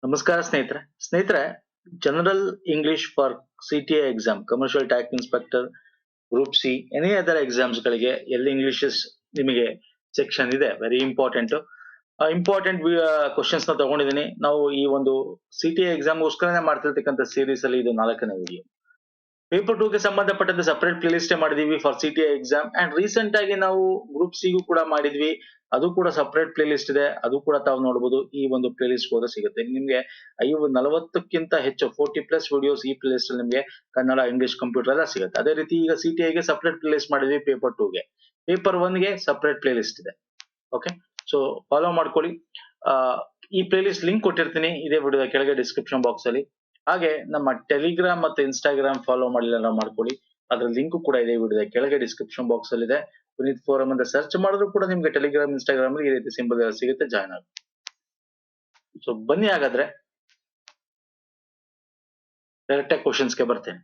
ನಮಸ್ಕಾರ ಸ್ನೇಹಿತರೆ general English for CTA exam commercial tax inspector group C any other exams ಗಳಿಗೆ ಎಲ್ಲಿ ಇಂಗ್ಲಿಷಸ್ ನಿಮಗೆ ಸೆಕ್ಷನ್ ಇದೆ ವೆರಿ ಇಂಪಾರ್ಟೆಂಟ್ ಕ್ವಶನ್ಸ್ ನ ತಗೊಂಡಿದ್ದೀನಿ. ನಾವು ಈ ಒಂದು CTA ಎಕ್ಸಾಮ್ ಗೋಸ್ಕರನೇ ಮಾಡ್ತಿರ್ತಕ್ಕಂಥ ಸೀರೀಸ್ ಅಲ್ಲಿ ಇದು 4ನೇ ವಿಡಿಯೋ. ಪೇಪರ್ 2 ಗೆ ಸಂಬಂಧಪಟ್ಟಂತೆ ಸಪರೇಟ್ ಪ್ಲೇ ಲಿಸ್ಟ್ ಮಾಡಿದೀವಿ for CTA exam and recent ಆಗಿ ನಾವು ಗ್ರೂಪ್ ಸಿ ಗೂ ಕೂಡ ಮಾಡಿದ್ವಿ. ಅದು ಕೂಡ ಸಪರೇಟ್ ಪ್ಲೇ ಲಿಸ್ಟ್ ಇದೆ, ಅದು ಕೂಡ ತಾವು ನೋಡಬಹುದು. ಈ ಒಂದು ಪ್ಲೇ ಲಿಸ್ಟ್ ಹೋದ್ರೆ ಸಿಗುತ್ತೆ ನಿಮ್ಗೆ. 40ಕ್ಕಿಂತ ಹೆಚ್ಚು 40+ ವಿಡಿಯೋಸ್ ಈ ಪ್ಲೇ ಲಿಸ್ಟ್ ಅಲ್ಲಿ ನಿಮ್ಗೆ ಕನ್ನಡ, ಇಂಗ್ಲಿಷ್, ಕಂಪ್ಯೂಟರ್ ಎಲ್ಲ ಸಿಗುತ್ತೆ. ಅದೇ ರೀತಿ ಈಗ CTA ಗೆ ಸಪರೇಟ್ ಪ್ಲೇ ಲಿಸ್ಟ್ ಮಾಡಿದ್ವಿ. ಪೇಪರ್ 2 ಗೆ, ಪೇಪರ್ 1 ಗೆ ಸಪರೇಟ್ ಪ್ಲೇ ಲಿಸ್ಟ್ ಇದೆ. ಓಕೆ, ಸೊ ಫಾಲೋ ಮಾಡ್ಕೊಳ್ಳಿ. ಈ ಪ್ಲೇ ಲಿಸ್ಟ್ ಲಿಂಕ್ ಕೊಟ್ಟಿರ್ತೀನಿ ಇದೇ ವಿಡಿಯೋದ ಕೆಳಗೆ ಡಿಸ್ಕ್ರಿಪ್ಷನ್ ಬಾಕ್ಸ್ ಅಲ್ಲಿ. ಹಾಗೆ ನಮ್ಮ ಟೆಲಿಗ್ರಾಮ್ ಮತ್ತೆ ಇನ್ಸ್ಟಾಗ್ರಾಮ್ ಫಾಲೋ ಮಾಡಿಲ್ಲ ಮಾಡ್ಕೊಳ್ಳಿ, ಅದ್ರ ಲಿಂಕ್ ಕೂಡ ಇದೆ ವಿಡಿಯೋದ ಕೆಳಗೆ ಡಿಸ್ಕ್ರಿಪ್ಷನ್ ಬಾಕ್ಸ್ ಅಲ್ಲಿ ಇದೆ. ಪುನೀತ್ ಫೋರಂ ಅಂತ ಸರ್ಚ್ ಮಾಡಿದ್ರು ಕೂಡ ನಿಮ್ಗೆ ಟೆಲಿಗ್ರಾಮ್, ಇನ್ಸ್ಟಾಗ್ರಾಮ್ ಈ ರೀತಿ ಸಿಂಬಲ್ ಸಿಗುತ್ತೆ, ಜಾಯ್ನ್ ಆಗಿ. ಸೊ ಬನ್ನಿ ಹಾಗಾದ್ರೆ ಡೈರೆಕ್ಟ್ ಆಗಿ ಕ್ವಶನ್ಸ್ ಗೆ ಬರ್ತೇನೆ.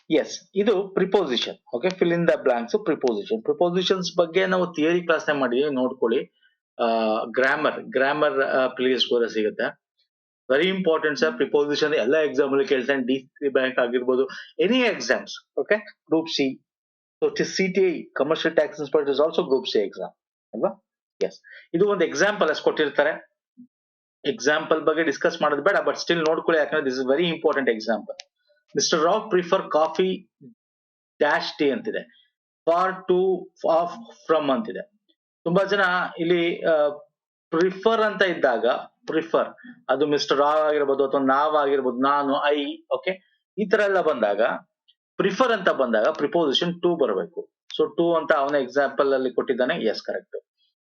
ಎಸ್, ಇದು preposition. Okay, fill in the blanks. Prepositions ಬಗ್ಗೆ ನಾವು ಥಿಯರಿ ಕ್ಲಾಸ್ ಮಾಡಿದೀವಿ, ನೋಡ್ಕೊಳ್ಳಿ. ಗ್ರಾಮರ್ ಪ್ಲೀಸ್ ಕೂಡ ಸಿಗುತ್ತೆ. Very important sir. ಪ್ರಿಪೋಸಿಷನ್ ಎಲ್ಲ ಎಕ್ಸಾಮ್ ಅಲ್ಲಿ ಕೇಳ್ತಾನೆ, DC ಬ್ಯಾಂಕ್ ಆಗಿರ್ಬೋದು, any exams. Okay, group C, CTA commercial tax inspector is also group C exam ಅಲ್ವಾ? ಎಸ್, ಇದು ಒಂದು ಎಕ್ಸಾಂಪಲ್ ಅಷ್ಟು ಕೊಟ್ಟಿರ್ತಾರೆ. ಎಕ್ಸಾಂಪಲ್ ಬಗ್ಗೆ ಡಿಸ್ಕಸ್ ಮಾಡೋದು ಬೇಡ, ಬಟ್ ಸ್ಟಿಲ್ ನೋಡ್ಕೊಳ್ಳಿ, ಯಾಕಂದ್ರೆ this is very important example. Mister Rao prefer coffee dash tea ಅಂತಿದೆ. ಫಾರ್ ಟು, ಆಫ್, ಫ್ರಮ್ ಅಂತಿದೆ. ತುಂಬಾ ಜನ ಇಲ್ಲಿ ಪ್ರಿಫರ್ ಅಂತ ಇದ್ದಾಗ, ಪ್ರಿಫರ್ ಅದು ಮಿಸ್ಟರ್ ರಾವ್ ಆಗಿರ್ಬೋದು ಅಥವಾ ನಾವ್ ಆಗಿರ್ಬೋದು, ನಾನು, ಐ. ಓಕೆ, ಈ ತರ ಎಲ್ಲ ಬಂದಾಗ, ಪ್ರಿಫರ್ ಅಂತ ಬಂದಾಗ ಪ್ರಿಪೋಸಿಷನ್ ಟು ಬರಬೇಕು. ಸೊ ಟು ಅಂತ ಅವನ ಎಕ್ಸಾಂಪಲ್ ಅಲ್ಲಿ ಕೊಟ್ಟಿದ್ದಾನೆ. Yes, correct.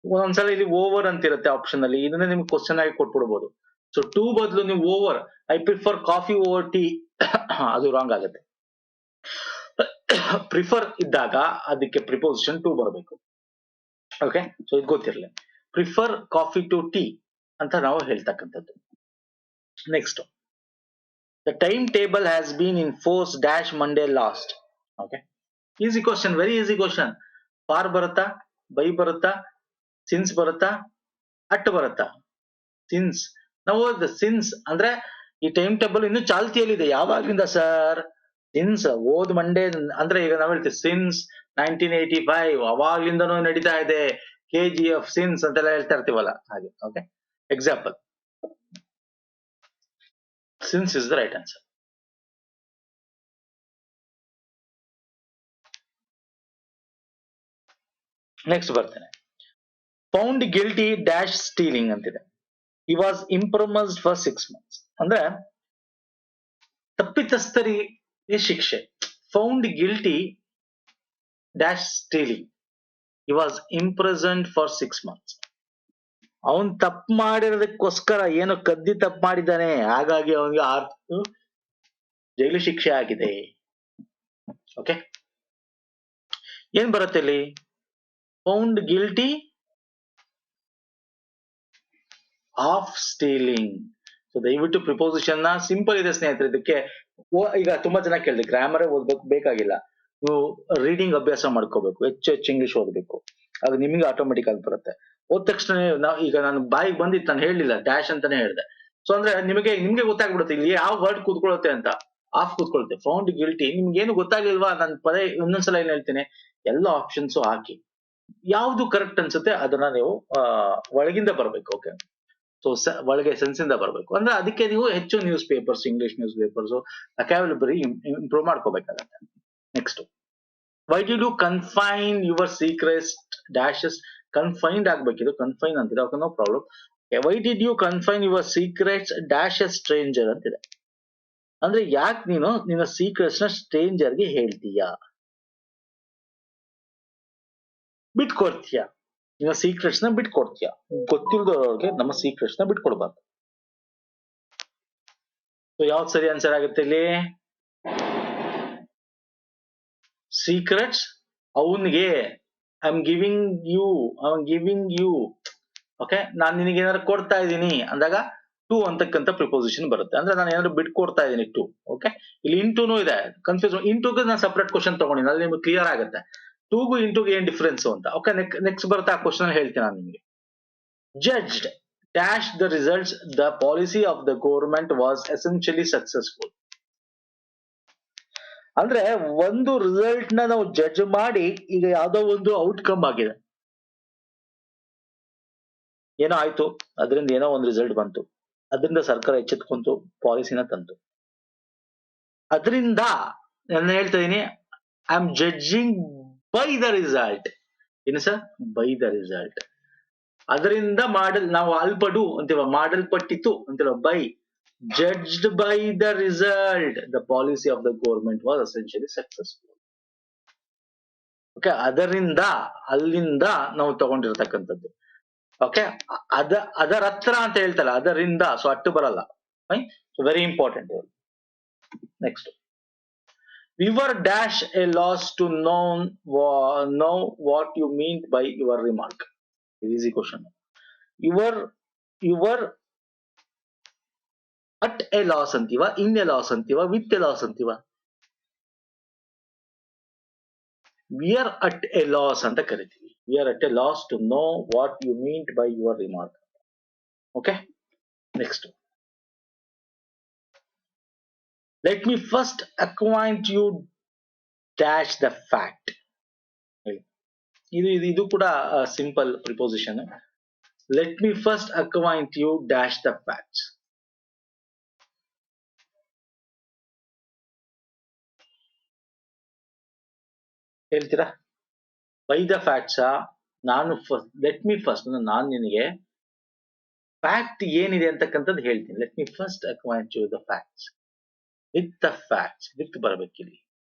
ಒಂದ್ಸಲ ಇಲ್ಲಿ ಓವರ್ ಅಂತ ಇರುತ್ತೆ ಆಪ್ಷನ್ ಅಲ್ಲಿ, ಇದನ್ನ ನಿಮ್ಗೆ ಕ್ವಶನ್ ಆಗಿ ಕೊಟ್ಬಿಡ್ಬೋದು. ಸೊ ಟು ಬದಲು ನೀವು over, I prefer coffee over tea, ಅದು ರಾಂಗ್ ಆಗುತ್ತೆ. ಪ್ರಿಫರ್ ಇದ್ದಾಗ ಅದಕ್ಕೆ ಪ್ರಿಪೋಸಿಷನ್ ಟು ಬರಬೇಕು. ಓಕೆ, ಸೊ ಇದು ಗೊತ್ತಿರಲಿ. ಪ್ರಿಫರ್ ಕಾಫಿ ಟು ಟೀ ಅಂತ ನಾವು ಹೇಳ್ತಕ್ಕಂಥದ್ದು. Next, the time table has been in force dash Monday last. Okay, easy question, very easy question. For ಬರುತ್ತಾ, ಬೈ ಬರುತ್ತಾ, ಸಿನ್ಸ್ ಬರುತ್ತಾ, ಅಟ್ ಬರುತ್ತಾ? ಸಿನ್ಸ್. ನಾವು ಸಿನ್ಸ್ ಅಂದ್ರೆ ಈ ಟೈಮ್ ಟೇಬಲ್ ಇನ್ನು ಚಾಲ್ತಿಯಲ್ಲಿದೆ. ಯಾವಾಗ್ಲಿಂದ ಸರ್? ಸಿನ್ಸ್ ಓದ್ ಮಂಡೇ ಅಂದ್ರೆ ಈಗ ನಾವ್ ಹೇಳ್ತೀವಿ ಸಿನ್ಸ್ 1985, ಅವಾಗ್ಲಿಂದನೂ ನಡೀತಾ ಇದೆ. KGF ಸಿನ್ಸ್ ಅಂತೆಲ್ಲ ಹೇಳ್ತಾ ಇರ್ತೀವಲ್ಲ, ಹಾಗೆ. Okay, example, since is the right answer. Next ಬರ್ತೇನೆ. ಫೌಂಡ್ ಗಿಲ್ಟಿ ಡ್ಯಾಶ್ ಸ್ಟೀಲಿಂಗ್ ಅಂತಿದೆ. He was improved for 6 months. ಅಂದ್ರೆ ತಪ್ಪಿತಸ್ಥರಿಗೆ ಶಿಕ್ಷೆ. Found guilty dash stealing, he was ಇಂಪ್ರಿಸನ್ಡ್ for 6 months. ಅವನ್ ತಪ್ಪು ಮಾಡಿರೋದಕ್ಕೋಸ್ಕರ, ಏನೋ ಕದ್ದಿ ತಪ್ಪು ಮಾಡಿದ್ದಾನೆ, ಹಾಗಾಗಿ ಅವನಿಗೆ 6 ಜೈಲು ಶಿಕ್ಷೆ ಆಗಿದೆ. ಓಕೆ, ಏನ್ ಬರುತ್ತೆ ಇಲ್ಲಿ? Found guilty of stealing. So ದಯವಿಟ್ಟು ಪ್ರಿಪೋಸಿಷನ್ ನ ಸಿಂಪಲ್ ಇದೆ ಸ್ನೇಹಿತರೆ. ಇದಕ್ಕೆ ಈಗ ತುಂಬಾ ಜನ ಕೇಳಿದೆ, ಗ್ರಾಮರ್ ಓದ್ಬೇಕು ಬೇಕಾಗಿಲ್ಲ, ನೀವು ರೀಡಿಂಗ್ ಅಭ್ಯಾಸ ಮಾಡ್ಕೋಬೇಕು, ಹೆಚ್ಚು ಇಂಗ್ಲಿಷ್ ಓದಬೇಕು, ಅದು ನಿಮಗೆ ಆಟೋಮೆಟಿಕ್ ಆಗಿ ಬರುತ್ತೆ. ಹೋದ ತಕ್ಷಣ ಈಗ ನಾನು ಬಾಯಿಗೆ ಬಂದಿತ್ತು, ನಾನು ಹೇಳಿಲ್ಲ, ಡ್ಯಾಶ್ ಅಂತಾನೆ ಹೇಳಿದೆ. ಸೊ ಅಂದ್ರೆ ನಿಮ್ಗೆ ಗೊತ್ತಾಗ್ಬಿಡುತ್ತೆ ಇಲ್ಲಿ ಯಾವ ವರ್ಡ್ ಕೂತ್ಕೊಳ್ಳುತ್ತೆ ಅಂತ. ಆಫ್ ಕೂತ್ಕೊಳ್ಳುತ್ತೆ. ಫೌಂಡ್ ಗಿಲ್ಟಿ, ನಿಮ್ಗೆ ಏನು ಗೊತ್ತಾಗ್ಲಿಲ್ವಾ? ನಾನು ಪದೇ ಇನ್ನೊಂದ್ಸಲ ಏನ್ ಹೇಳ್ತೀನಿ, ಎಲ್ಲ ಆಪ್ಷನ್ಸ್ ಹಾಕಿ ಯಾವ್ದು ಕರೆಕ್ಟ್ ಅನ್ಸುತ್ತೆ ಅದನ್ನ ನೀವು ಒಳಗಿಂದ ಬರ್ಬೇಕು. ಓಕೆ, ಸೊ ಒಳಗೆ ಸೆನ್ಸ್ ಇಂದ ಬರ್ಬೇಕು. ಅಂದ್ರೆ ಅದಕ್ಕೆ ನೀವು ಹೆಚ್ಚು newspapers, English newspapers, vocabulary improve ಮಾಡ್ಕೋಬೇಕಾಗತ್ತೆ. Next, why did you confine your secrets dashes? Confined ಆಗ್ಬೇಕಿದು, ಕನ್ಫೈನ್ ಅಂತಿದೆ. Okay, no problem. Why did you confine your secrets dash a stranger ಅಂತಿದೆ. ಅಂದ್ರೆ ಯಾಕೆ ನೀನು ನಿನ್ನ ಸೀಕ್ರೆಟ್ಸ್ ನ ಸ್ಟ್ರೇಂಜರ್ಗೆ ಹೇಳ್ತೀಯಾ, ಬಿಟ್ಕೊಡ್ತೀಯಾ? ನಿನ್ನ ಸೀಕ್ರೆಟ್ಸ್ ನ ಬಿಟ್ಕೊಡ್ತೀಯಾ? ಗೊತ್ತಿಲ್ಲದವ್ರಿಗೆ ನಮ್ಮ ಸೀಕ್ರೆಟ್ಸ್ ನ ಬಿಟ್ಕೊಡ್ಬಾರ್ದು. ಸೊ ಯಾವ್ದು ಸರಿ ಆನ್ಸರ್ ಆಗುತ್ತೆ ಇಲ್ಲಿ? ಸೀಕ್ರೆಟ್ಸ್ ಅವನ್ಗೆ, I am giving you. Okay, ನಾನ್ ನಿನಗೆ ಏನಾದ್ರು ಕೊಡ್ತಾ ಇದ್ದೀನಿ ಅಂದಾಗ ಟು ಅಂತಕ್ಕಂಥ ಪ್ರಿಪೋಸಿಷನ್ ಬರುತ್ತೆ. ಅಂದ್ರೆ ನಾನು ಏನಾದ್ರು ಬಿಟ್ಕೊಡ್ತಾ ಇದ್ದೀನಿ ಟು. ಓಕೆ, ಇಲ್ಲಿ ಇಂಟೂನು ಇದೆ, ಕನ್ಫ್ಯೂಸ್. ಇಂಟೂಗೆ ನಾನು ಸಪರೇಟ್ ಕ್ವಶನ್ ತಗೊಂಡಿನಿ, ಅಲ್ಲಿ ನಿಮ್ಗೆ ಕ್ಲಿಯರ್ ಆಗುತ್ತೆ ಟೂಗೂ ಇಂಟೂಗೆ ಏನ್ ಡಿಫ್ರೆನ್ಸ್ ಅಂತ. ಓಕೆ, ನೆಕ್ಸ್ಟ್ ಬರುತ್ತೆ ಆ ಕ್ವಶನ್ ಹೇಳ್ತೀನಿ ನಾನು ನಿಮಗೆ. Judged dash the results, the policy of the government was essentially successful. ಅಂದ್ರೆ ಒಂದು ರಿಸಲ್ಟ್ ನ ನಾವು ಜಡ್ಜ್ ಮಾಡಿ ಈಗ ಯಾವ್ದೋ ಒಂದು ಔಟ್ಕಮ್ ಆಗಿದೆ, ಏನೋ ಆಯ್ತು, ಅದರಿಂದ ಏನೋ ಒಂದು ರಿಸಲ್ಟ್ ಬಂತು, ಅದರಿಂದ ಸರ್ಕಾರ ಎಚ್ಚೆತ್ಕೊಂತು, ಪಾಲಿಸಿನ ತಂತು. ಅದರಿಂದ ನಾನು ಹೇಳ್ತಾ ಇದೀನಿ, I am judging by the result. ಏನು ಸರ್? By the result. ಅದರಿಂದ ನಾವು ಅಲ್ಪಡು ಅಂತೀವ, ಮಾಡಲ್ಪಟ್ಟಿತು ಅಂತೀವ. By, judged by the result, the policy of the government was essentially successful. Okay, ಅದರಿಂದ ಅಲ್ಲಿಂದ ನಾವು ತಗೊಂಡಿರ್ತಕ್ಕಂಥದ್ದು. ಓಕೆ, ಅದರ ಹತ್ರ ಅಂತ ಹೇಳ್ತಲ್ಲ, ಅದರಿಂದ, ಸೊ ಅಟ್ಟು ಬರಲ್ಲ. So very important. Next, we were dash a loss to know what you mean by your remark. Easy question. You were at a loss ಅಂತೀವ, in a loss ಅಂತೀವ, with a loss ಅಂತೀವ. We are at a loss ಅಂತ ಕರಿತೀವಿ. We are at a loss to know what you mean by your remark. Okay, next. Let me first acquaint you dash the fact. ಇದು ಕೂಡ simple preposition. Let me first acquaint you dash the facts. ಹೇಳ್ತೀರಾ? By the facts. ನಾನು first, let me first, ನಾನು ನಿನಗೆ fact ಏನಿದೆ ಅಂತಕ್ಕಂಥದ್ದು ಹೇಳ್ತೀನಿ. Let me first acquaint you the facts. With the facts, with ಬರಬೇಕಿಲ್ಲಿ.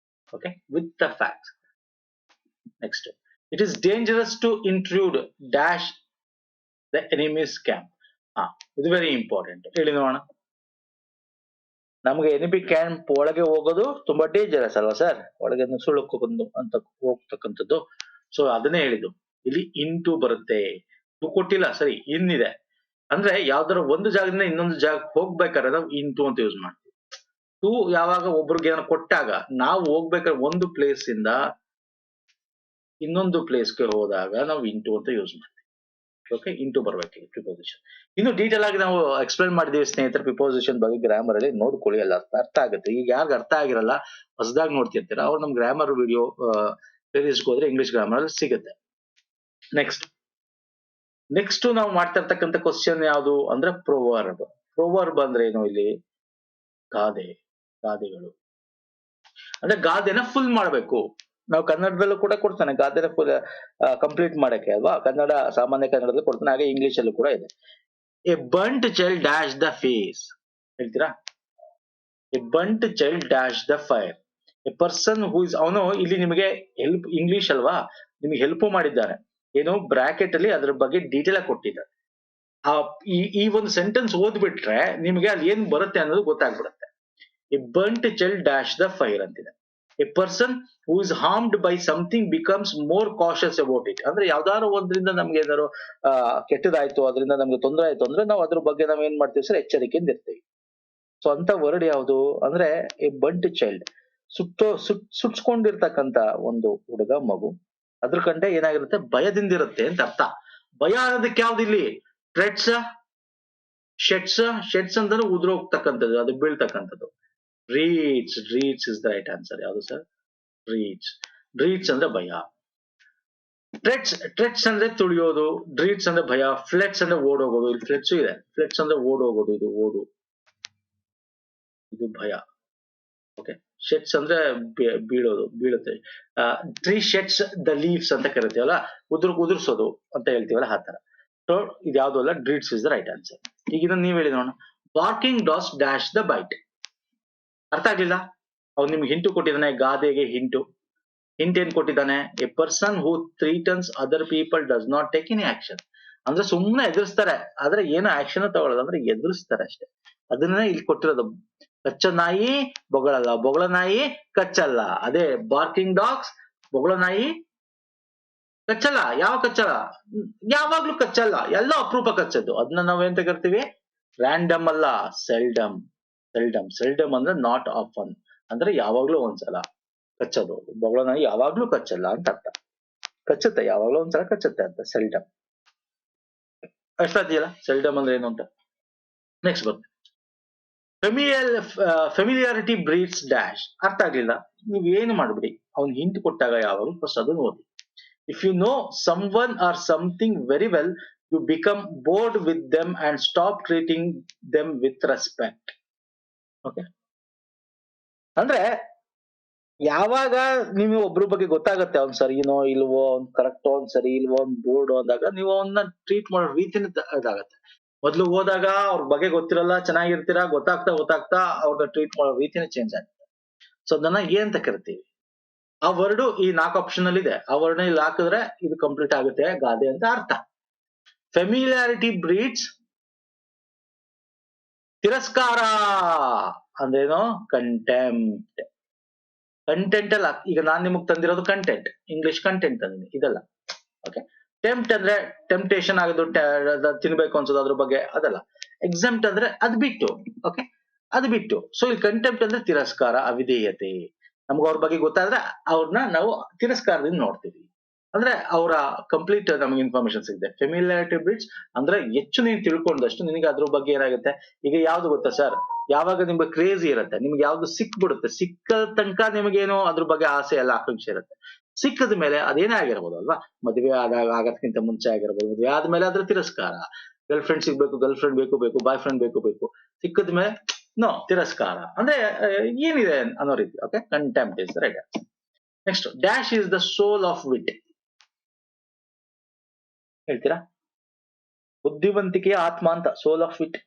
Okay, with the facts. Next, it is dangerous to intrude dash the enemies camp. ಇದು very important. ಹೇಳಿ ನೋಡೋಣ. ನಮ್ಗೆ ಎನಿಮಿ ಕ್ಯಾಂಪ್ ಒಳಗೆ ಹೋಗೋದು ತುಂಬಾ ಡೇಂಜರಸ್ ಅಲ್ವಾ ಸರ್? ಒಳಗೆ ಸುಳುಕೊಂಡು ಅಂತ ಹೋಗ್ತಕ್ಕಂಥದ್ದು. ಸೊ ಅದನ್ನೇ ಹೇಳಿದ್ದು. ಇಲ್ಲಿ ಇಂಟು ಬರುತ್ತೆ, ಕೊಟ್ಟಿಲ್ಲ ಸರಿ, ಇನ್ನಿದೆ. ಅಂದ್ರೆ ಯಾವ್ದಾರ ಒಂದು ಜಾಗದಿಂದ ಇನ್ನೊಂದು ಜಾಗಕ್ಕೆ ಹೋಗ್ಬೇಕಾದ್ರೆ ನಾವು ಇಂಟು ಅಂತ ಯೂಸ್ ಮಾಡ್ತೀವಿ. ಟು ಯಾವಾಗ ಒಬ್ರಿಗೆ ಏನೋ ಕೊಟ್ಟಾಗ, ನಾವು ಹೋಗ್ಬೇಕಾದ್ರೆ ಒಂದು ಪ್ಲೇಸ್ ಇಂದ ಇನ್ನೊಂದು ಪ್ಲೇಸ್ಗೆ ಹೋದಾಗ ನಾವು ಇಂಟು ಅಂತ ಯೂಸ್ ಮಾಡ್ತೀವಿ. ಓಕೆ, ಇಂಟು ಬರ್ಬೇಕು ಪ್ರಿಪೋಸಿಷನ್. ಇನ್ನು ಡೀಟೇಲ್ ಆಗಿ ನಾವು ಎಕ್ಸ್ಪ್ಲೈನ್ ಮಾಡಿದೀವಿ ಸ್ನೇಹಿತರ ಪ್ರಿಪೋಸಿಷನ್ ಬಗ್ಗೆ ಗ್ರಾಮರ್ ಅಲ್ಲಿ. ನೋಡ್ಕೊಳ್ಳಿ, ಎಲ್ಲ ಅರ್ಥ ಆಗುತ್ತೆ. ಈಗ ಯಾರಿಗೆ ಅರ್ಥ ಆಗಿರಲ್ಲ, ಹೊಸದಾಗಿ ನೋಡ್ತಿರ್ತೀರ, ಅವ್ರು ನಮ್ ಗ್ರಾಮರ್ ವಿಡಿಯೋ ಪ್ಲೇಲಿಸ್ಟ್ ಹೋದ್ರೆ ಇಂಗ್ಲಿಷ್ ಗ್ರಾಮರ್ ಅಲ್ಲಿ ಸಿಗುತ್ತೆ. ನೆಕ್ಸ್ಟ್ ನಾವು ಮಾಡ್ತಾ ಇರ್ತಕ್ಕಂಥ ಕ್ವಶನ್ ಯಾವುದು ಅಂದ್ರೆ ಪ್ರೊವರ್ಬ್. ಪ್ರೊವರ್ಬ್ ಅಂದ್ರೆ ಏನು? ಇಲ್ಲಿ ಗಾದೆಗಳು. ಅಂದ್ರೆ ಗಾದೆನ ಫುಲ್ ಮಾಡ್ಬೇಕು. ನಾವು ಕನ್ನಡದಲ್ಲೂ ಕೂಡ ಕೊಡ್ತಾನೆ ಗಾದೆನ ಫುಲ್ ಕಂಪ್ಲೀಟ್ ಮಾಡಕ್ಕೆ ಅಲ್ವಾ? ಕನ್ನಡ, ಸಾಮಾನ್ಯ ಕನ್ನಡದಲ್ಲಿ ಕೊಡ್ತಾನೆ, ಹಾಗೆ ಇಂಗ್ಲಿಷ್ ಅಲ್ಲೂ ಕೂಡ ಇದೆ. A burnt child dash the face. ಹೇಳ್ತೀರಾ? A burnt child dash the fire. A person who is, ಅವನು ಇಲ್ಲಿ ನಿಮಗೆ ಹೆಲ್ಪ್, ಇಂಗ್ಲಿಷ್ ಅಲ್ವಾ, ನಿಮಗೆ ಹೆಲ್ಪ್ ಮಾಡಿದ್ದಾನೆ. ಏನು ಬ್ರಾಕೆಟ್ ಅಲ್ಲಿ ಅದ್ರ ಬಗ್ಗೆ ಡೀಟೇಲ್ ಆಗಿ ಕೊಟ್ಟಿದ್ದಾರೆ. ಈ ಒಂದು ಸೆಂಟೆನ್ಸ್ ಓದ್ಬಿಟ್ರೆ ನಿಮಗೆ ಅಲ್ಲಿ ಏನ್ ಬರುತ್ತೆ ಅನ್ನೋದು ಗೊತ್ತಾಗ್ಬಿಡುತ್ತೆ. A burnt child dash the fire ಅಂತಿದೆ. A person who is harmed by something becomes more cautious about it. ಅಂದ್ರೆ ಯಾವ್ದಾದ್ರು ಒಂದ್ರಿಂದ ನಮ್ಗೆ ಏನಾದ್ರು ಕೆಟ್ಟದಾಯ್ತು, ಅದರಿಂದ ನಮ್ಗೆ ತೊಂದರೆ ಆಯ್ತು ಅಂದ್ರೆ ನಾವು ಅದ್ರ ಬಗ್ಗೆ ನಾವ್ ಏನ್ ಮಾಡ್ತೀವಿ ಸರ್? ಎಚ್ಚರಿಕೆಯಿಂದ ಇರ್ತೀವಿ. ಸೊ ಅಂತ ವರ್ಡ್ ಯಾವುದು ಅಂದ್ರೆ ಎ ಬಂಟ್ ಚೈಲ್ಡ್. ಸುಟ್ಸ್ಕೊಂಡಿರ್ತಕ್ಕಂತ ಒಂದು ಹುಡುಗ, ಮಗು. ಅದ್ರ ಕಂಡೆ ಏನಾಗಿರುತ್ತೆ? ಭಯದಿಂದಿರುತ್ತೆ ಅಂತ ಅರ್ಥ. ಭಯ ಅನ್ನೋದಕ್ಕೆ ಯಾವ್ದು ಇಲ್ಲಿ? ಟ್ರೆಡ್ಸ್, ಶೆಡ್ಸ್ ಅಂತಂದ್ರೆ ಉದುರೋಗ್ತಕ್ಕಂಥದ್ದು, ಅದು ಬೀಳ್ತಕ್ಕಂಥದ್ದು. Reads is the right answer. ಯಾವುದು ಸರ್? ರೀಡ್ಸ್ ಅಂದ್ರೆ ಭಯ. ಟ್ರೆಡ್ಸ್ ಅಂದ್ರೆ ತುಳಿಯೋದು, ಡ್ರೀಡ್ಸ್ ಅಂದ್ರೆ ಭಯ, ಫ್ಲೆಟ್ಸ್ ಅಂದ್ರೆ ಓಡೋಗೋದು. ಇಲ್ಲಿ ಫ್ಲೆಟ್ಸ್ ಇದೆ. ಫ್ಲೆಟ್ಸ್ ಅಂದ್ರೆ ಓಡೋಗೋದು, ಇದು ಭಯ. ಓಕೆ, ಶೆಡ್ಸ್ ಅಂದ್ರೆ ಬೀಳುತ್ತೆ. ಟ್ರೀ ಶೆಡ್ಸ್ ದ ಲೀವ್ಸ್ ಅಂತ ಕರಿತೀವಲ್ಲ, ಉದುರ್ಸೋದು ಅಂತ ಹೇಳ್ತೀವಲ್ಲ, ಆ ತರ. ಸೊ ಇದು ಯಾವ್ದು ಅಲ್ಲ, dreads is the right answer. ಈಗ ಇದನ್ನ ನೀವ್ ಹೇಳಿ ನೋಡೋಣ. Barking dogs dash the bite. ಅರ್ಥ ಆಗ್ಲಿಲ್ಲ? ಅವ್ನು ನಿಮ್ಗೆ ಹಿಂಟು ಕೊಟ್ಟಿದ್ದಾನೆ, ಗಾದೆಗೆ ಹಿಂಟ್ ಏನ್ ಕೊಟ್ಟಿದ್ದಾನೆ? A person who threatens other people does not take any action. ಅಂದ್ರೆ ಸುಮ್ಮನೆ ಎದುರಿಸ್ತಾರೆ, ಆದ್ರೆ ಏನು ಆಕ್ಷನ್ ತಗೊಳ್ಳೋದು, ಅಂದ್ರೆ ಎದುರಿಸ್ತಾರೆ ಅಷ್ಟೇ. ಅದನ್ನೇ ಇಲ್ಲಿ ಕೊಟ್ಟಿರೋದು. ಕಚ್ಚ ನಾಯಿ ಬೊಗಳಲ್ಲ, ಬೊಗಳ ನಾಯಿ ಕಚ್ಚಲ್ಲ. ಅದೇ ಬಾರ್ಕಿಂಗ್ ಡಾಗ್ಸ್, ಬೊಗಳ ನಾಯಿ ಕಚ್ಚಲ್ಲ. ಕಚ್ಚಲ್ಲ? ಯಾವಾಗ್ಲೂ ಕಚ್ಚಲ್ಲ, ಎಲ್ಲ ಅಪರೂಪ ಕಚ್ಚದ್ದು. ಅದನ್ನ ನಾವೇಂತ ಕರಿತೀವಿ? ರ್ಯಾಂಡಮ್ ಅಲ್ಲ, ಸೆಲ್ಡಮ್ ಅಂದ್ರೆ ನಾಟ್ ಆಫನ್, ಅಂದ್ರೆ ಯಾವಾಗ್ಲೂ ಒಂದ್ಸಲ ಕಚ್ಚೋದು. ಬೊಗಳ ನಾಯಿ ಯಾವಾಗ್ಲೂ ಕಚ್ಚಲ್ಲ ಅಂತ ಅರ್ಥ. ಕಚ್ಚುತ್ತೆ, ಯಾವಾಗ್ಲೂ ಒಂದ್ಸಲ ಕಚ್ಚುತ್ತೆ ಅಂತ, ಸೆಲ್ಡಮ್. ಅರ್ಥ ಆಗ್ತಿಲ್ಲ ಸೆಲ್ಡಮ್ ಅಂದ್ರೆ ಏನು ಅಂತ. ನೆಕ್ಸ್ಟ್ ಬರುತ್ತೆ ಫೆಮಿಲಿಯಾರಿಟಿ ಬ್ರೀಡ್ಸ್ ಡ್ಯಾಶ್. ಅರ್ಥ ಆಗ್ಲಿಲ್ಲ, ನೀವ್ ಏನು ಮಾಡ್ಬಿಡಿ, ಅವ್ನ್ ಹಿಂಟ್ ಕೊಟ್ಟಾಗ ಯಾವಾಗ ಫಸ್ಟ್ ಅದನ್ನ ಓದಿ. If you know someone or something very well, you become bored with them and stop treating them with respect. Okay, ಅಂದ್ರೆ ಯಾವಾಗ ನೀವು ಒಬ್ರ ಬಗ್ಗೆ ಗೊತ್ತಾಗತ್ತೆ ಅವ್ನ್ ಸರಿನೋ ಇಲ್ವೋ, ಅವ್ನ್ ಕರೆಕ್ಟೋ, ಅವ್ನ್ ಸರಿ ಇಲ್ವೋ, ಅವ್ನ್ ಬೋರ್ಡ್ ಅಂದಾಗ ನೀವು ಅವನ್ನ ಟ್ರೀಟ್ ಮಾಡೋ ರೀತಿನ ಇದಾಗತ್ತೆ. ಮೊದ್ಲು ಹೋದಾಗ ಅವ್ರ ಬಗ್ಗೆ ಗೊತ್ತಿರಲ್ಲ, ಚೆನ್ನಾಗಿರ್ತೀರಾ, ಗೊತ್ತಾಗ್ತಾ ಅವ್ರನ್ನ ಟ್ರೀಟ್ ಮಾಡೋ ರೀತಿನೇ ಚೇಂಜ್ ಆಗುತ್ತೆ. ಸೊ ಅದನ್ನ ಏನಂತ ಕರಿತೀವಿ, ಆ ವರ್ಡ್ ಈ 4 ಆಪ್ಷನ್ ಅಲ್ಲಿ ಇದೆ, ಆ ವರ್ಡ್ ಇಲ್ಲಿ ಹಾಕಿದ್ರೆ ಇದು ಕಂಪ್ಲೀಟ್ ಆಗುತ್ತೆ ಗಾದೆ ಅಂತ ಅರ್ಥ. ಫೆಮಿಲಿಯಾರಿಟಿ ಬ್ರೀಡ್ಸ್ ತಿರಸ್ಕಾರ ಅಂದ್ರೇನು, ಕಂಟೆಂಪ್ಟ್. ಕಂಟೆಂಟ್ ಅಲ್ಲ, ಈಗ ನಾನ್ ನಿಮಗ್ ತಂದಿರೋದು ಕಂಟೆಂಟ್, ಇಂಗ್ಲಿಷ್ ಕಂಟೆಂಟ್ ತಂದಿನಿ, ಇದಲ್ಲ. ಓಕೆ, ಟೆಂಪ್ಟ್ ಅಂದ್ರೆ ಟೆಂಪ್ಟೇಷನ್ ಆಗೋದು, ತಿನ್ಬೇಕು ಅನ್ಸೋದು ಅದ್ರ ಬಗ್ಗೆ, ಅದಲ್ಲ. ಎಕ್ಸೆಂಪ್ಟ್ ಅಂದ್ರೆ ಅದ್ ಬಿಟ್ಟು. ಓಕೆ, ಅದು ಬಿಟ್ಟು. ಸೊ ಇಲ್ಲಿ ಕಂಟೆಂಪ್ಟ್ ಅಂದ್ರೆ ತಿರಸ್ಕಾರ, ಅವಿಧೇಯತೆ. ನಮ್ಗೆ ಅವ್ರ ಬಗ್ಗೆ ಗೊತ್ತಾದ್ರೆ ಅವ್ರನ್ನ ನಾವು ತಿರಸ್ಕಾರದಿಂದ ನೋಡ್ತೀವಿ, ಅಂದ್ರೆ ಅವರ ಕಂಪ್ಲೀಟ್ ನಮ್ಗೆ ಇನ್ಫಾರ್ಮೇಶನ್ ಸಿಗುತ್ತೆ. ಫೆಮಿಲಿಯಾರಿಟಿ ಬ್ರೀಡ್ಸ್ ಅಂದ್ರೆ ಹೆಚ್ಚು ನೀನ್ ತಿಳ್ಕೊಂಡಷ್ಟು ನಿನಗೆ ಅದ್ರ ಬಗ್ಗೆ ಏನಾಗುತ್ತೆ. ಈಗ ಯಾವ್ದು ಗೊತ್ತಾ ಸರ್, ಯಾವಾಗ ನಿಮ್ಗೆ ಕ್ರೇಜಿ ಇರುತ್ತೆ, ನಿಮ್ಗೆ ಯಾವ್ದು ಸಿಕ್ಬಿಡುತ್ತೆ, ಸಿಕ್ಕ ತನಕ ನಿಮಗೇನೋ ಅದ್ರ ಬಗ್ಗೆ ಆಸೆ ಎಲ್ಲ ಆಕಾಂಕ್ಷೆ ಇರುತ್ತೆ. ಸಿಕ್ಕದ ಮೇಲೆ ಅದೇನೇ ಆಗಿರ್ಬೋದು ಅಲ್ವಾ, ಮದುವೆ ಆಗಕ್ಕಿಂತ ಮುಂಚೆ ಆಗಿರ್ಬೋದು, ಮದುವೆ ಆದ್ಮೇಲೆ ಅದ್ರ ತಿರಸ್ಕಾರ. ಗರ್ಲ್ ಫ್ರೆಂಡ್ ಸಿಗ್ಬೇಕು, ಗರ್ಲ್ ಫ್ರೆಂಡ್ ಬೇಕು, ಬಾಯ್ ಫ್ರೆಂಡ್ ಬೇಕು, ಸಿಕ್ಕದ ಮೇಲೆ ನೋ, ತಿರಸ್ಕಾರ ಅಂದ್ರೆ ಏನಿದೆ ಅನ್ನೋ ರೀತಿ. Okay, contempt is right. Next, dash is the soul of wit. ಹೇಳ್ತೀರಾ, ಬುದ್ಧಿವಂತಿಕೆಯ ಆತ್ಮ ಅಂತ, ಸೋಲ್ ಆಫ್ ವಿಟ್.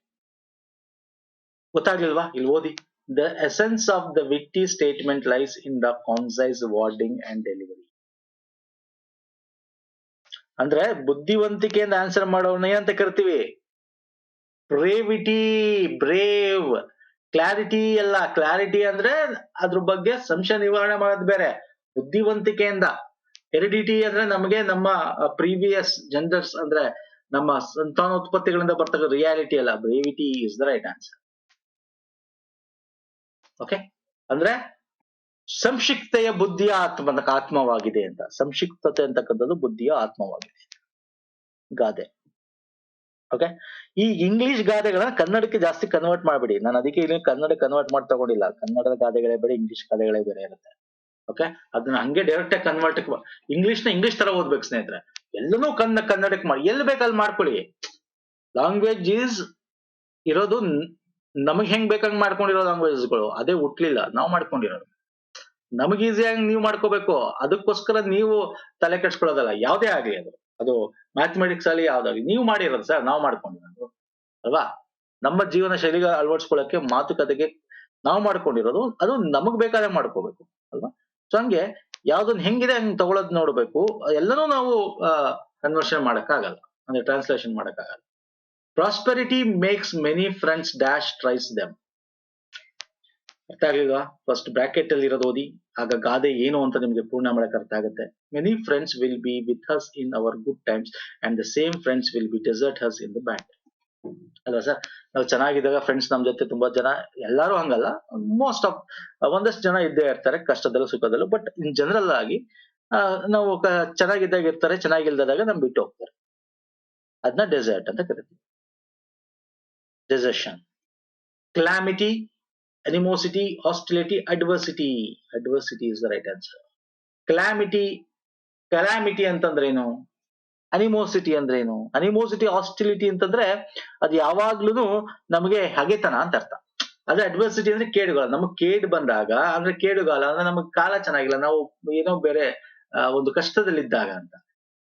ಗೊತ್ತಾಗ್ಲಿಲ್ವಾ, ಇಲ್ಲಿ ಓದಿ. The essence of the witty statement lies in the concise wording and delivery. ಅಂದ್ರೆ ಬುದ್ಧಿವಂತಿಕೆಯಿಂದ ಆನ್ಸರ್ ಮಾಡೋಣ ಅಂತ ಕರಿತೀವಿ. Brevity, brave. ಕ್ಲಾರಿಟಿ ಅಲ್ಲ, ಕ್ಲಾರಿಟಿ ಅಂದ್ರೆ ಅದ್ರ ಬಗ್ಗೆ ಸಂಶಯ ನಿವಾರಣೆ ಮಾಡೋದು ಬೇರೆ. ಬುದ್ಧಿವಂತಿಕೆಯಿಂದ. ಹೆರಿಡಿಟಿ ಅಂದ್ರೆ ನಮಗೆ ನಮ್ಮ ಪ್ರೀವಿಯಸ್ ಜೆಂಡರ್ಸ್ ಅಂದ್ರೆ ನಮ್ಮ ಸಂತಾನೋತ್ಪತ್ತಿಗಳಿಂದ ಬರ್ತಕ್ಕ ರಿಯಾಲಿಟಿ ಅಲ್ಲ. Brevity is the right answer. Okay, ಅಂದ್ರೆ ಸಂಕ್ಷಿಪ್ತೆಯ ಬುದ್ಧಿಯ ಆತ್ಮವಾಗಿದೆ ಅಂತ. ಸಂಕ್ಷಿಪ್ತತೆ ಅಂತಕ್ಕಂಥದ್ದು ಬುದ್ಧಿಯ ಆತ್ಮವಾಗಿದೆ, ಗಾದೆ. ಓಕೆ, ಈ ಇಂಗ್ಲಿಷ್ ಗಾದೆಗಳನ್ನ ಕನ್ನಡಕ್ಕೆ ಜಾಸ್ತಿ ಕನ್ವರ್ಟ್ ಮಾಡ್ಬಿಡಿ. ನಾನು ಅದಕ್ಕೆ ಇಲ್ಲಿ ಕನ್ನಡ ಕನ್ವರ್ಟ್ ಮಾಡಿ ತಗೊಂಡಿಲ್ಲ. ಕನ್ನಡದ ಗಾದೆಗಳೇ ಬೇರೆ, ಇಂಗ್ಲಿಷ್ ಗಾದೆಗಳೇ ಬೇರೆ ಇರುತ್ತೆ. ಓಕೆ, ಅದನ್ನ ಹಂಗೆ ಡೈರೆಕ್ಟ್ ಆಗಿ ಕನ್ವರ್ಟ್, ಇಂಗ್ಲಿಷ್ನ ಇಂಗ್ಲಿಷ್ ತರ ಓದ್ಬೇಕು ಸ್ನೇಹಿತರೆ. ಎಲ್ಲನೂ ಕನ್ನಡಕ್ಕೆ ಮಾಡಿ, ಎಲ್ಲಿ ಬೇಕಲ್ಲಿ ಮಾಡ್ಕೊಳ್ಳಿ. ಲ್ಯಾಂಗ್ವೇಜ್ ಈಸ್ ಇರೋದು ನಮಗ್ ಹೆಂಗ್ ಬೇಕಂಗ್ ಮಾಡ್ಕೊಂಡಿರೋ ಲ್ಯಾಂಗ್ವೇಜ್ಗಳು, ಅದೇ ಹುಟ್ಲಿಲ್ಲ, ನಾವು ಮಾಡ್ಕೊಂಡಿರೋದು. ನಮಗ್ ಈಸಿಯಾಗಿ ನೀವು ಮಾಡ್ಕೋಬೇಕು, ಅದಕ್ಕೋಸ್ಕರ ನೀವು ತಲೆ ಕೆಡ್ಸ್ಕೊಳ್ಳೋದಲ್ಲ. ಯಾವ್ದೇ ಆಗ್ಲಿ ಅದು ಮ್ಯಾಥಮೆಟಿಕ್ಸ್ ಅಲ್ಲಿ ಯಾವ್ದಾಗ್ಲಿ ನೀವು ಮಾಡಿರೋದು ಸರ್, ನಾವು ಮಾಡ್ಕೊಂಡಿರೋದು ಅಲ್ವಾ. ನಮ್ಮ ಜೀವನ ಶೈಲಿಗೆ ಅಳವಡಿಸ್ಕೊಳ್ಳಕ್ಕೆ, ಮಾತುಕತೆಗೆ ನಾವು ಮಾಡ್ಕೊಂಡಿರೋದು, ಅದು ನಮಗ್ ಬೇಕಾದ್ರೆ ಮಾಡ್ಕೋಬೇಕು ಅಲ್ವಾ. ಸೊ ಹಂಗೆ ಯಾವ್ದೊಂದು ಹೆಂಗಿದೆ ಹಂಗ್ ತಗೊಳೋದ್ ನೋಡ್ಬೇಕು. ಎಲ್ಲನೂ ನಾವು ಕನ್ವರ್ಷನ್ ಮಾಡಕ್ಕಾಗಲ್ಲ, ಅಂದ್ರೆ ಟ್ರಾನ್ಸ್ಲೇಷನ್ ಮಾಡಕ್ಕಾಗಲ್ಲ. Prosperity makes many friends dash tries them. ಅರ್ಥ ಆಗ್ಲಿಲ್ವಾ, ಫಸ್ಟ್ ಬ್ರಾಕೆಟ್ ಅಲ್ಲಿ ಇರೋದು ಓದಿ, ಆಗ ಗಾದೆ ಏನು ಅಂತ ನಿಮ್ಗೆ ಪೂರ್ಣ ಮಾಡಕ್ ಅರ್ಥ ಆಗುತ್ತೆ. Many friends will be with us in our good times and the same friends will be desert us in the bad. ಅಲ್ವಾ ಸರ್, ನಾವು ಚೆನ್ನಾಗಿದ್ದಾಗ ಫ್ರೆಂಡ್ಸ್ ನಮ್ ಜೊತೆ ತುಂಬಾ ಜನ, ಎಲ್ಲರೂ ಹಂಗಲ್ಲ, ಮೋಸ್ಟ್ ಆಫ್ ಒಂದಷ್ಟು ಜನ ಇದ್ದೇ ಇರ್ತಾರೆ, ಕಷ್ಟದಲ್ಲೂ ಸುಖದಲ್ಲೂ. ಬಟ್ ಇನ್ ಜನರಲ್ ಆಗಿ ನಾವು ಚೆನ್ನಾಗಿದ್ದಾಗ ಇರ್ತಾರೆ, ಚೆನ್ನಾಗಿಲ್ದಾಗ ನಮ್ ಬಿಟ್ಟು ಹೋಗ್ತಾರೆ. ಅದನ್ನ ಡೆಸರ್ಟ್ ಅಂತ ಕರಿತೀವಿ, ಡೆಸರ್ಷನ್. ಕ್ಲಾಮಿಟಿ, animosity, hostility, adversity. Adversity is the right answer. calamity ಅಂತಂದ್ರೇನು, ಅನಿಮೋಸಿಟಿ ಅಂದ್ರೇನು, ಅನಿಮೋಸಿಟಿ ಹಾಸ್ಟಿಲಿಟಿ ಅಂತಂದ್ರೆ ಅದು ಯಾವಾಗ್ಲೂ ನಮಗೆ ಹಗೆತನ ಅಂತ ಅರ್ಥ. ಅದೇ ಅಡ್ವರ್ಸಿಟಿ ಅಂದ್ರೆ ಕೇಡುಗಾಲ, ನಮಗ್ ಕೇಡು ಬಂದಾಗ ಅಂದ್ರೆ ಕೇಡುಗಾಲ ಅಂದ್ರೆ ನಮಗ್ ಕಾಲ ಚೆನ್ನಾಗಿಲ್ಲ, ನಾವು ಏನೋ ಬೇರೆ ಒಂದು ಕಷ್ಟದಲ್ಲಿದ್ದಾಗ ಅಂತ.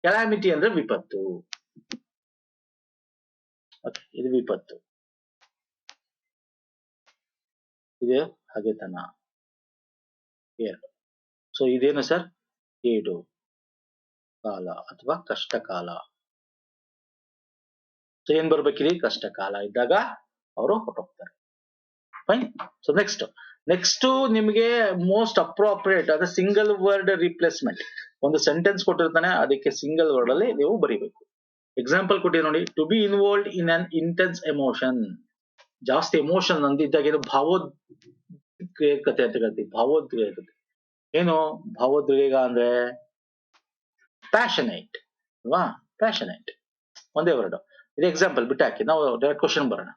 ಕೆಲಾಮಿಟಿ ಅಂದ್ರೆ ವಿಪತ್ತು. ಇದು ವಿಪತ್ತು, ಇದು ಹಗೆತನ. ಎರಡು. ಸೊ ಇದೇನು ಸರ್, ಕೇಡು ಕಾಲ ಅಥವಾ ಕಷ್ಟ ಕಾಲ. ಸೊ ಏನ್ ಬರ್ಬೇಕಿರಿ, ಕಷ್ಟ ಕಾಲ ಇದ್ದಾಗ ಅವರು ಹೊರಟೋಗ್ತಾರೆ. ಫೈನ್. ಸೊ ನೆಕ್ಸ್ಟ್ ನಿಮ್ಗೆ ಮೋಸ್ಟ್ ಅಪ್ರೋಪ್ರಿಯೇಟ್ ಆದ ಸಿಂಗಲ್ ವರ್ಡ್ ರಿಪ್ಲೇಸ್ಮೆಂಟ್. ಒಂದು ಸೆಂಟೆನ್ಸ್ ಕೊಟ್ಟಿರ್ತಾನೆ, ಅದಕ್ಕೆ ಸಿಂಗಲ್ ವರ್ಡ್ ಅಲ್ಲಿ ನೀವು ಬರೀಬೇಕು. ಎಕ್ಸಾಂಪಲ್ ಕೊಟ್ಟಿರೋ ನೋಡಿ, to be involved in an intense emotion. ಜಾಸ್ತಿ ಎಮೋಷನ್ ಅಂದಿದ್ದಾಗ ಏನು ಭಾವೋದ್ವೇಗತೆ ಅಂತ ಕರಿತೀವಿ. ಭಾವೋದ್ವೇಗತೆ ಏನು, ಭಾವೋದ್ವೇಗ ಅಂದ್ರೆ ಪ್ಯಾಷನೇಟ್ ಅಲ್ವಾ, ಪ್ಯಾಷನೇಟ್ ಒಂದೇ ವರ್ಡ್. ಇದು ಎಕ್ಸಾಂಪಲ್ ಬಿಟ್ಟು ಹಾಕಿ, ನಾವು ಡೈರೆಕ್ಟ್ ಕ್ವಶನ್ ಬರೋಣ.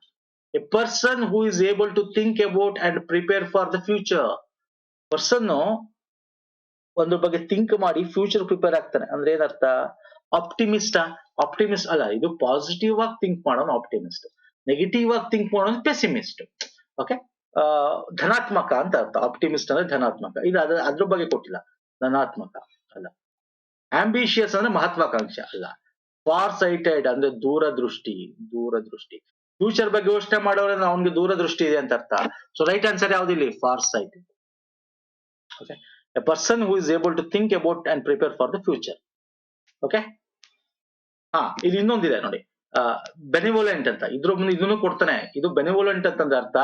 A person who is able to think about and prepare for the future. Person ಒಂದು ಬಗ್ಗೆ ಥಿಂಕ್ ಮಾಡಿ ಫ್ಯೂಚರ್ ಪ್ರಿಪೇರ್ ಆಗ್ತಾನೆ ಅಂದ್ರೆ ಏನರ್ಥ? ಆಪ್ಟಿಮಿಸ್ಟ್. ಆಪ್ಟಿಮಿಸ್ಟ್ ಅಲ್ಲ, ಇದು ಪಾಸಿಟಿವ್ ಆಗಿ ಥಿಂಕ್ ಮಾಡೋನು ಆಪ್ಟಿಮಿಸ್ಟ್, ನೆಗೆಟಿವ್ ಆಗಿ ಥಿಂಕ್ ಮಾಡೋನು ಪೆಸಿಮಿಸ್ಟ್. ಓಕೆ, ಧನಾತ್ಮಕ ಅಂತ ಅರ್ಥ. ಆಪ್ಟಿಮಿಸ್ಟ್ ಅಂದ್ರೆ ಧನಾತ್ಮಕ. ಇದು ಅದ್ರ ಬಗ್ಗೆ ಕೊಟ್ಟಿಲ್ಲ, ಧನಾತ್ಮಕ ಅಲ್ಲ. ಆಂಬಿಷಿಯಸ್ ಅಂದ್ರೆ ಮಹತ್ವಾಕಾಂಕ್ಷೆ ಅಲ್ಲ. ಫಾರ್ ಸೈಟೆಡ್ ಅಂದ್ರೆ ದೂರದೃಷ್ಟಿ. ದೂರದೃಷ್ಟಿ, ಫ್ಯೂಚರ್ ಬಗ್ಗೆ ಯೋಚನೆ ಮಾಡೋದ್ರೆ ಅವನಿಗೆ ದೂರದೃಷ್ಟಿ ಇದೆ ಅಂತ ಅರ್ಥ. ಸೊ ರೈಟ್ ಆನ್ಸರ್ ಯಾವ್ದಿಲ್ಲಿ? Far sighted. Okay, a person who is able to think about and prepare for the future. Okay, ಇಲ್ಲಿ ಇನ್ನೊಂದಿದೆ ನೋಡಿ, ಬೆನಿವೋಲೆಂಟ್ ಅಂತ. ಇದ್ರ ಮುಂದೆ ಇದನ್ನು ಕೊಡ್ತಾನೆ. ಇದು ಬೆನಿವೋಲೆಂಟ್ ಅಂತಂದ್ರೆ ಅರ್ಥ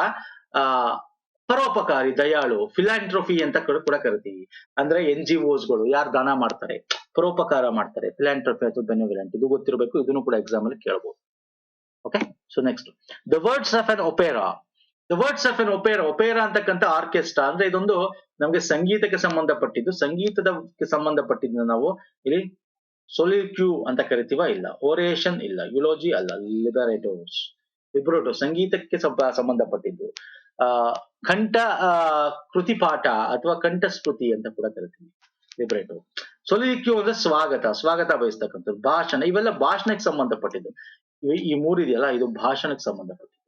ಪರೋಪಕಾರಿ, ದಯಾಳು. ಫಿಲಾಂಟ್ರೋಫಿ ಅಂತ ಕೂಡ ಕರಿತೀವಿ. ಅಂದ್ರೆ NGOs ಗಳು ಯಾರು ದಾನ ಮಾಡ್ತಾರೆ, ಪರೋಪಕಾರ ಮಾಡ್ತಾರೆ, ಫಿಲಾಂಟ್ರೋಫಿ ಅಥವಾ ಬೆನಿವೋಲೆಂಟ್. ಇದು ಗೊತ್ತಿರಬೇಕು, ಇದನ್ನು ಕೂಡ ಎಕ್ಸಾಮ್ ಅಲ್ಲಿ ಕೇಳಬಹುದು. Okay, so next, the words of an opera. The words of an opera. Opera ಅಂತಕ್ಕಂಥ ಆರ್ಕೆಸ್ಟ್ರಾ ಅಂದ್ರೆ ಇದೊಂದು ನಮ್ಗೆ ಸಂಗೀತಕ್ಕೆ ಸಂಬಂಧಪಟ್ಟಿದ್ದು. ಸಂಗೀತಕ್ಕೆ ಸಂಬಂಧಪಟ್ಟಿದ್ದು ನಾವು ಇಲ್ಲಿ ಸೊಲಿಕ್ಯೂ ಅಂತ ಕರಿತೀವ? ಇಲ್ಲ. ಓರೇಷನ್ ಇಲ್ಲ. ಯುಲೋಜಿ ಅಲ್ಲ. ಲಿಬರೇಟೋಸ್. ಲಿಬ್ರೋಟೋ ಸಂಗೀತಕ್ಕೆ ಸಂಬಂಧಪಟ್ಟಿದ್ದು. ಕಂಠ ಕೃತಿ ಪಾಠ ಅಥವಾ ಕಂಠಸ್ಕೃತಿ ಅಂತ ಕೂಡ ಕರಿತೀವಿ, ಲಿಬ್ರೇಟೋ. ಸೊಲಿಕ್ಯೂ ಅಂದ್ರೆ ಸ್ವಾಗತ, ಸ್ವಾಗತ ಬಯಸ್ತಕ್ಕಂಥದ್ದು. ಭಾಷಣ, ಇವೆಲ್ಲ ಭಾಷಣಕ್ಕೆ ಸಂಬಂಧಪಟ್ಟಿದ್ದು. ಈ ಮೂರಿದೆಯಲ್ಲ, ಇದು ಭಾಷಣಕ್ಕೆ ಸಂಬಂಧಪಟ್ಟಿದ್ದು.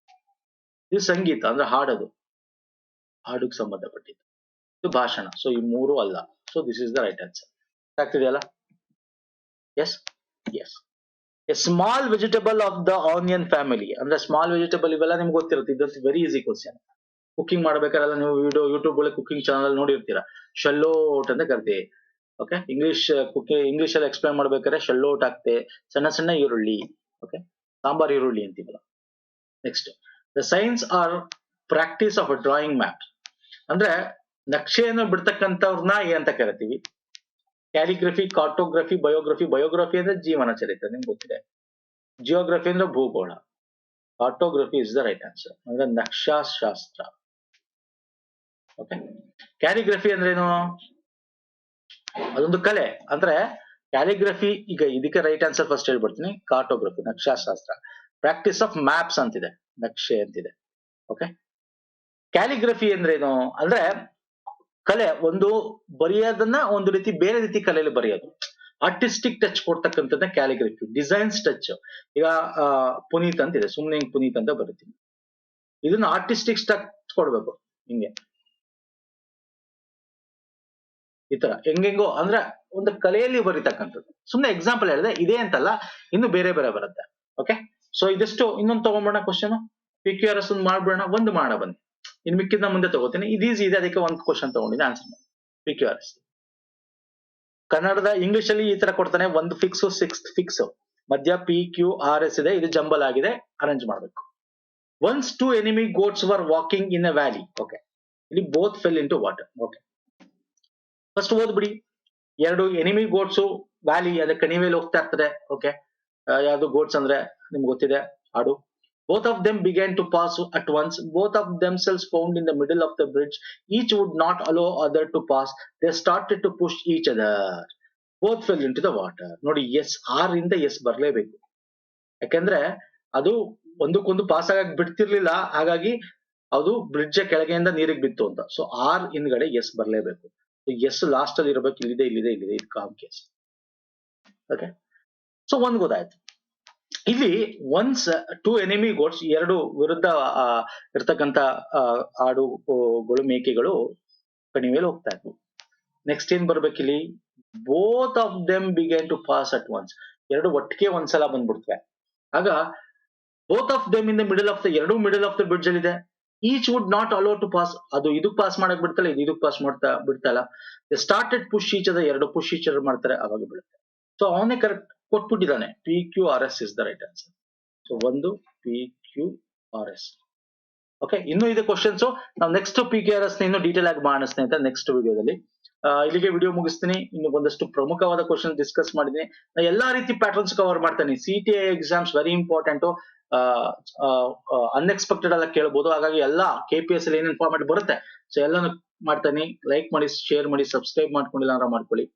ಇದು ಸಂಗೀತ ಅಂದ್ರೆ ಹಾಡೋದು, ಹಾಡುಗೆ ಸಂಬಂಧಪಟ್ಟಿದ್ದು. ಇದು ಭಾಷಣ. ಸೊ ಈ ಮೂರು ಅಲ್ಲ. So this is the right answer. ಆಗ್ತಿದೆಯಲ್ಲ? Yes yes. A small vegetable of the onion family ಅಂದ್ರೆ ಸ್ಮಾಲ್ ವೆಜಿಟಬಲ್. ಇವೆಲ್ಲ ನಿಮ್ಗೆ ಗೊತ್ತಿರುತ್ತೆ. ಇದು ವೆರಿ ಈಸಿ ಕ್ವಶನ್. ಕುಕಿಂಗ್ ಮಾಡ್ಬೇಕಾರೆಲ್ಲ ನೀವು ಯೂಟ್ಯೂಬ್ ಅಲ್ಲಿ ಕುಕಿಂಗ್ ಚಾನಲ್ ನೋಡಿರ್ತೀರಾ. ಶಲ್ಲೋಟ್ ಅಂತ ಕರಿತೀವಿ. ಓಕೆ, ಇಂಗ್ಲಿಷ್ ಅಲ್ಲಿ ಎಕ್ಸ್ಪ್ಲೈನ್ ಮಾಡ್ಬೇಕಾದ್ರೆ ಶಲ್ಲೋಟ್ ಆಗ್ತೆ, ಸಣ್ಣ ಸಣ್ಣ ಈರುಳ್ಳಿ. ಓಕೆ, ಸಾಂಬಾರ್ ಈರುಳ್ಳಿ ಅಂತೀವಲ್ಲ. Next, the science or practice of drawing map ಅಂದ್ರೆ ನಕ್ಷೆಯನ್ನು ಬಿಡ್ತಕ್ಕಂಥವ್ರನ್ನ ಏನಂತ ಕರಿತೀವಿ? Calligraphy, ಕಾರ್ಟೋಗ್ರಫಿ, biography. ಬಯೋಗ್ರಫಿ ಅಂದ್ರೆ ಜೀವನ ಚರಿತ್ರೆ, ನಿಮ್ಗೆ ಗೊತ್ತಿದೆ. ಜಿಯೋಗ್ರಫಿ ಅಂದ್ರೆ ಭೂಗೋಳ. ಕಾರ್ಟೋಗ್ರಫಿ ಇಸ್ ದ ರೈಟ್ ಆನ್ಸರ್, ಅಂದ್ರೆ ನಕ್ಷಾಶಾಸ್ತ್ರ. ಓಕೆ, ಕ್ಯಾಲಿಗ್ರಫಿ ಅಂದ್ರೆ ಏನು? ಅದೊಂದು ಕಲೆ. ಅಂದ್ರೆ ಕ್ಯಾಲಿಗ್ರಫಿ, ಈಗ ಇದಕ್ಕೆ ರೈಟ್ ಆನ್ಸರ್ ಫಸ್ಟ್ ಹೇಳ್ಬಿಡ್ತೀನಿ. ಕಾರ್ಟೋಗ್ರಫಿ ನಕ್ಷಾಶಾಸ್ತ್ರ. ಪ್ರಾಕ್ಟೀಸ್ ಆಫ್ ಮ್ಯಾಪ್ಸ್ ಅಂತಿದೆ, ನಕ್ಷೆ ಅಂತಿದೆ. ಓಕೆ, ಕ್ಯಾಲಿಗ್ರಫಿ ಅಂದ್ರೆ ಏನು ಅಂದ್ರೆ ಕಲೆ. ಒಂದು ಬರೆಯೋದನ್ನ ಒಂದು ರೀತಿ ಬೇರೆ ರೀತಿ ಕಲೆಯಲ್ಲಿ ಬರೆಯೋದು. ಆರ್ಟಿಸ್ಟಿಕ್ ಟಚ್ ಕೊಡ್ತಕ್ಕಂಥದ್ದೇ ಕ್ಯಾಲಿಗ್ರಫಿ. Designs touch. ಈಗ ಪುನೀತ್ ಅಂತಿದೆ, ಸುಮ್ನೆ ಹಿಂಗ್ ಪುನೀತ್ ಅಂತ ಬರೀತೀನಿ. ಇದನ್ನ ಆರ್ಟಿಸ್ಟಿಕ್ ಟಚ್ ಕೊಡ್ಬೇಕು, ಹಿಂಗೆ ಈ ತರ ಹೆಂಗೆಂಗೋ ಅಂದ್ರೆ ಒಂದು ಕಲೆಯಲ್ಲಿ ಬರೀತಕ್ಕಂಥದ್ದು. ಸುಮ್ನೆ ಎಕ್ಸಾಂಪಲ್ ಹೇಳಿದೆ, ಇದೇ ಅಂತಲ್ಲ, ಇನ್ನು ಬೇರೆ ಬೇರೆ ಬರುತ್ತೆ. ಓಕೆ, ಸೊ ಇದಿಷ್ಟು. ಇನ್ನೊಂದು ತಗೊಂಡ್ಬಿಡೋಣ ಕ್ವಶನ್. PQRS ಒಂದು ಮಾಡ್ಬಿಡೋಣ. ಒಂದು ಮಾಡ ಬನ್ನಿ, ಇನ್ ಮಿಕ್ಕಿದ್ನ ಮುಂದೆ ತಗೋತೀನಿ. ಇದು ಈಸಿ ಇದೆ, ಅದಕ್ಕೆ ಒಂದು ಕ್ವಶನ್ ತಗೊಂಡಿದ್ದೆ ಆನ್ಸರ್ ಮಾಡಿ. PQRS ಕನ್ನಡದ, ಇಂಗ್ಲಿಷ್ ಅಲ್ಲಿ ಈ ತರ ಕೊಡ್ತಾನೆ. ಒಂದು ಫಿಕ್ಸ್, 6th ಫಿಕ್ಸ್, ಮಧ್ಯ PQRS ಇದೆ. ಇದು ಜಂಬಲ್ ಆಗಿದೆ, ಅರೇಂಜ್ ಮಾಡ್ಬೇಕು. Once 2 enemy goats were walking in a valley. Okay, ಇಲ್ಲಿ both fell into water. Okay, first ಓದ್ಬಿಡಿ. 2 enemy goats ವ್ಯಾಲಿ ಅದೇ ಕಣಿವೆಯಲ್ಲಿ ಹೋಗ್ತಾ ಇರ್ತದೆ. ಓಕೆ, ಯಾವ್ದು ಗೋಟ್ಸ್ ಅಂದ್ರೆ ನಿಮ್ಗೆ ಗೊತ್ತಿದೆ, ಆಡು. Both of them began to pass at once. Both of themselves found in the middle of the bridge. Each would not allow other to pass. They started to push each other. Both fell into the water. ನೋಡಿ, S, R ಇಂದ S ಬರ್ಲೇಬೇಕು. ಯಾಕಂದ್ರೆ ಅದು ಒಂದಕ್ಕೊಂದು pass ಆಗಕ್ ಬಿಡ್ತಿರ್ಲಿಲ್ಲ, ಹಾಗಾಗಿ ಅದು bridge ಕೆಳಗೆಯಿಂದ ನೀರಿಗೆ ಬಿತ್ತು ಅಂತ. ಸೊ ಆರ್ ಹಿಂದ್ಗಡೆ ಎಸ್ ಬರ್ಲೇಬೇಕು. ಎಸ್ ಲಾಸ್ಟ್ ಅಲ್ಲಿ ಇರಬೇಕು. ಇಲ್ಲಿದೆ, ಇಲ್ಲಿದೆ, ಇಲ್ಲಿದೆ. ಇದು ಕಾಮ್ ಕೇಸ್. ಓಕೆ, ಸೊ ಒಂದ್ ಗೊತ್ತಾಯ್ತು. ಇಲ್ಲಿ ಒನ್ಸ್ 2 enemy goats, 2 ವಿರುದ್ಧ ಇರ್ತಕ್ಕಂಥ ಆಡುಗಳು, ಮೇಕೆಗಳು ಕಣಿವೆಯಲ್ಲಿ ಹೋಗ್ತಾ ಇದ್ವು. ನೆಕ್ಸ್ಟ್ ಏನ್ ಬರ್ಬೇಕಿಲ್ಲಿ? Both of them began to pass at once. 2 ಒಟ್ಟಿಗೆ ಒಂದ್ಸಲ ಬಂದ್ಬಿಡ್ತವೆ. ಆಗ both of them in the middle of the, 2 middle of the bridge ಅಲ್ಲಿ ಇದೆ. Each would not allow to pass. ಅದು ಇದಕ್ ಪಾಸ್ ಮಾಡಕ್ ಬಿಡ್ತಲ್ಲ, ಇದು ಇದಕ್ ಪಾಸ್ ಬಿಡ್ತಲ್ಲ. They started push each other. 2 push each other ಮಾಡ್ತಾರೆ, ಅವಾಗ ಬೀಳುತ್ತೆ. ಸೊ ಅವನೇ ಕರೆಕ್ಟ್ ಕೊಟ್ಬಿಟ್ಟಿದ್ದಾನೆ. PQRS is the right answer. So ಒಂದು PQRS. ಓಕೆ, ಇನ್ನು ಇದೆ ಕ್ವಶನ್ಸ್. ನಾವು ನೆಕ್ಸ್ಟ್ PQRS ಇನ್ನು ಡೀಟೇಲ್ ಆಗಿ ಮಾಡೋಣ ಸ್ನೇಹಿತರೆ, ನೆಕ್ಸ್ಟ್ ವಿಡಿಯೋದಲ್ಲಿ. ಇಲ್ಲಿಗೆ ವಿಡಿಯೋ ಮುಗಿಸ್ತೀನಿ. ಇನ್ನು ಒಂದಷ್ಟು ಪ್ರಮುಖವಾದ ಕ್ವಶನ್ ಡಿಸ್ಕಸ್ ಮಾಡಿದ್ದೀನಿ. ನಾನು ಎಲ್ಲಾ ರೀತಿ ಪ್ಯಾಟರ್ನ್ಸ್ ಕವರ್ ಮಾಡ್ತೇನೆ. CTI exams very important. Unexpected ಎಲ್ಲ ಕೇಳಬಹುದು. ಹಾಗಾಗಿ ಎಲ್ಲಾ KPS ಅಲ್ಲಿ ಏನೇನು ಫಾರ್ಮೆಟ್ ಬರುತ್ತೆ, ಸೊ ಎಲ್ಲಾನು ಮಾಡ್ತೇನೆ. ಲೈಕ್ ಮಾಡಿ, ಶೇರ್ ಮಾಡಿ, ಸಬ್ಸ್ಕ್ರೈಬ್ ಮಾಡ್ಕೊಂಡಿಲ್ಲ ಅಂದ್ರೆ ಮಾಡ್ಕೊಳ್ಳಿ.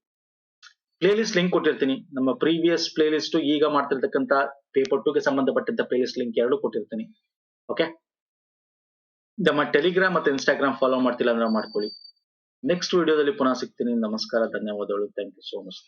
ಪ್ಲೇ ಲಿಸ್ಟ್ ಲಿಂಕ್ ಕೊಟ್ಟಿರ್ತೀನಿ. ನಮ್ಮ ಪ್ರೀವಿಯಸ್ ಪ್ಲೇ ಲಿಸ್ಟ್, ಈಗ ಮಾಡ್ತಿರ್ತಕ್ಕಂಥ ಪೇಪರ್ 2 ಗೆ ಸಂಬಂಧಪಟ್ಟಂತ ಪ್ಲೇ ಲಿಸ್ಟ್ ಲಿಂಕ್ ಎರಡು ಕೊಟ್ಟಿರ್ತೀನಿ. ಓಕೆ, ನಮ್ಮ ಟೆಲಿಗ್ರಾಮ್ ಮತ್ತೆ ಇನ್ಸ್ಟಾಗ್ರಾಮ್ ಫಾಲೋ ಮಾಡ್ತಿಲ್ಲ ಅಂದ್ರೆ ಮಾಡ್ಕೊಳ್ಳಿ. ನೆಕ್ಸ್ಟ್ ವಿಡಿಯೋದಲ್ಲಿ ಪುನಃ ಸಿಗ್ತೀನಿ. ನಮಸ್ಕಾರ, ಧನ್ಯವಾದಗಳು. Thank you so much.